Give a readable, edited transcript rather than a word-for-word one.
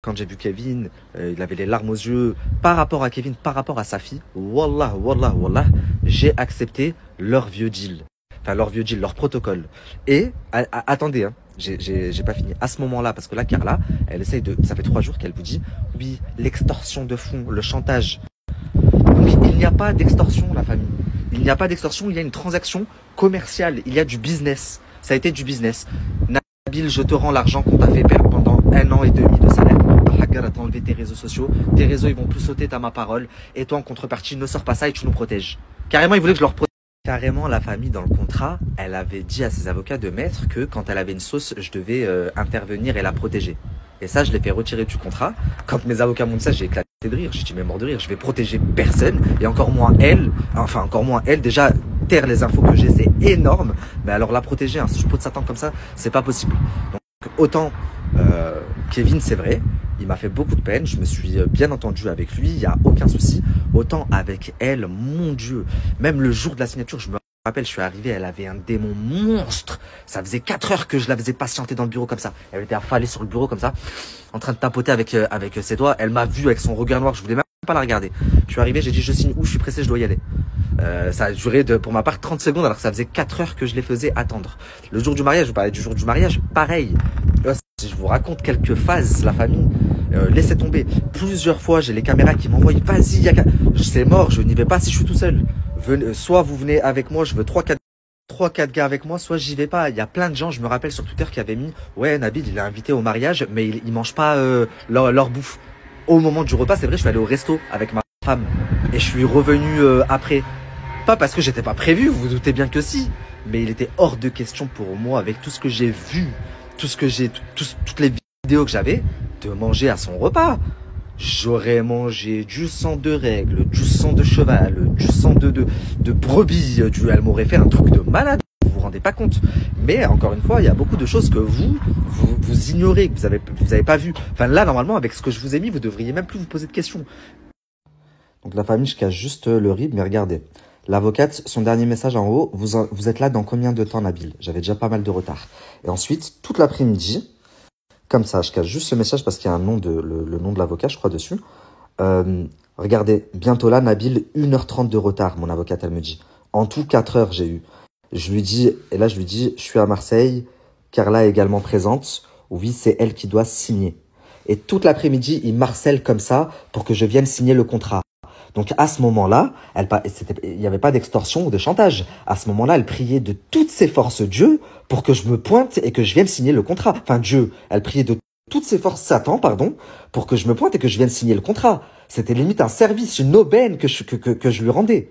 Quand j'ai vu Kevin, il avait les larmes aux yeux par rapport à Kevin, par rapport à sa fille. Wallah, wallah, wallah, j'ai accepté leur vieux deal. Enfin, leur vieux deal, leur protocole. Et, attendez, hein, j'ai pas fini. À ce moment-là, parce que là, Carla, elle essaye de... Ça fait 3 jours qu'elle vous dit, oui, l'extorsion de fonds, le chantage. Donc, il n'y a pas d'extorsion, la famille. Il n'y a pas d'extorsion, il y a une transaction commerciale. Il y a du business. Ça a été du business. Nabil, je te rends l'argent qu'on t'a fait perdre pendant 1 an et demi de salaire. Hagar a enlevé tes réseaux sociaux. Tes réseaux, ils vont plus sauter, t'as ma parole. Et toi, en contrepartie, ne sors pas ça et tu nous protèges. Carrément, ils voulaient que je leur protège. Carrément, la famille, dans le contrat, elle avait dit à ses avocats de maître que quand elle avait une sauce, je devais intervenir et la protéger. Et ça, je l'ai fait retirer du contrat. Quand mes avocats m'ont dit ça, j'ai éclaté de rire. J'ai dit, mais mort de rire, je vais protéger personne. Et encore moins elle. Enfin, encore moins elle. Déjà, taire les infos que j'ai, c'est énorme. Mais alors, la protéger, un suppôt de Satan comme ça, c'est pas possible. Donc, autant Kevin, c'est vrai, il m'a fait beaucoup de peine. Je me suis bien entendu avec lui, il n'y a aucun souci. Autant avec elle, mon Dieu. Même le jour de la signature, je me rappelle, je suis arrivé, elle avait un démon monstre. Ça faisait 4 heures que je la faisais patienter dans le bureau comme ça. Elle était affalée sur le bureau comme ça, en train de tapoter avec ses doigts. Elle m'a vu avec son regard noir, je voulais même pas la regarder. Je suis arrivé, j'ai dit, je signe où, je suis pressé, je dois y aller. Ça a duré pour ma part 30 secondes alors que ça faisait 4 heures que je les faisais attendre. Le jour du mariage, je vous parlais du jour du mariage, pareil. Si je vous raconte quelques phases, la famille, laissez tomber. Plusieurs fois, j'ai les caméras qui m'envoient, vas-y, c'est mort, je n'y vais pas si je suis tout seul. Soit vous venez avec moi, je veux 3-4 gars avec moi, soit j'y vais pas. Il y a plein de gens, je me rappelle sur Twitter, qui avaient mis, ouais, Nabil, il est invité au mariage, mais il mange pas leur bouffe. Au moment du repas, c'est vrai, je suis allé au resto avec ma femme et je suis revenu après. Pas parce que j'étais pas prévu, vous vous doutez bien que si, mais il était hors de question pour moi, avec tout ce que j'ai vu, toutes les vidéos que j'avais, de manger à son repas. J'aurais mangé du sang de règle, du sang de cheval, du sang de brebis, elle m'aurait fait un truc de malade. Vous vous rendez pas compte. Mais encore une fois, il y a beaucoup de choses que vous ignorez, que vous avez pas vu. Enfin là, normalement, avec ce que je vous ai mis, vous devriez même plus vous poser de questions. Donc la famille, je cache juste le RIB, mais regardez. L'avocate, son dernier message en haut, vous êtes là dans combien de temps, Nabil? J'avais déjà pas mal de retard. Et ensuite, toute l'après-midi, comme ça, je cache juste ce message parce qu'il y a un nom le nom de l'avocat, je crois, dessus. Regardez, bientôt là, Nabil, 1h30 de retard, mon avocate, elle me dit. En tout, 4 heures, j'ai eu. Je lui dis, je suis à Marseille, Carla est également présente. Oui, c'est elle qui doit signer. Et toute l'après-midi, il marcelle comme ça pour que je vienne signer le contrat. Donc à ce moment-là, il n'y avait pas d'extorsion ou de chantage. À ce moment-là, elle priait de toutes ses forces Dieu pour que je me pointe et que je vienne signer le contrat. Enfin Dieu, elle priait de toutes ses forces Satan, pardon, pour que je me pointe et que je vienne signer le contrat. C'était limite un service, une aubaine que je lui rendais.